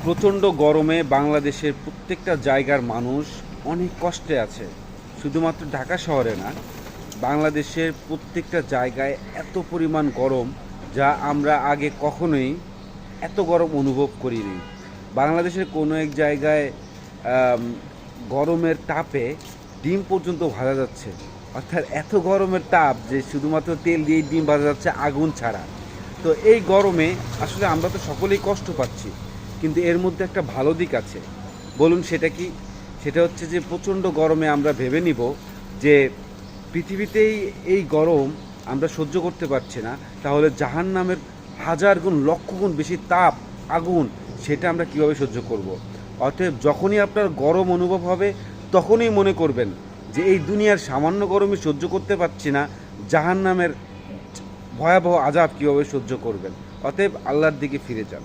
প্রচণ্ড গরমে বাংলাদেশের প্রত্যেকটা জায়গার মানুষ অনেক কষ্টে আছে। শুধুমাত্র ঢাকা শহরে না, বাংলাদেশের প্রত্যেকটা জায়গায় এত পরিমাণ গরম, যা আমরা আগে কখনোই এত গরম অনুভব করিনি। বাংলাদেশের কোনো এক জায়গায় আম, গরমের তাপে ডিম পর্যন্ত ভাজা যাচ্ছে। অর্থাৎ এত গরমের তাপ যে শুধুমাত্র তেল দিয়ে ডিম ভাজা যাচ্ছে, আগুন ছাড়া। তো এই গরমে আসলে আমরা তো সকলেই কষ্ট পাচ্ছি, কিন্তু এর মধ্যে একটা ভালো দিক আছে। বলুন সেটা কি? সেটা হচ্ছে যে প্রচণ্ড গরমে আমরা ভেবে নিব যে পৃথিবীতেই এই গরম আমরা সহ্য করতে পারছি না, তাহলে জাহান্নামের হাজার গুণ লক্ষ গুণ বেশি তাপ, আগুন, সেটা আমরা কিভাবে সহ্য করব। অতএব যখনই আপনার গরম অনুভব হবে, তখনই মনে করবেন যে এই দুনিয়ার সামান্য গরমে সহ্য করতে পারছি না, জাহান্নামের ভয়াবহ আযাব কীভাবে সহ্য করবেন। অতএব আল্লাহর দিকে ফিরে যান।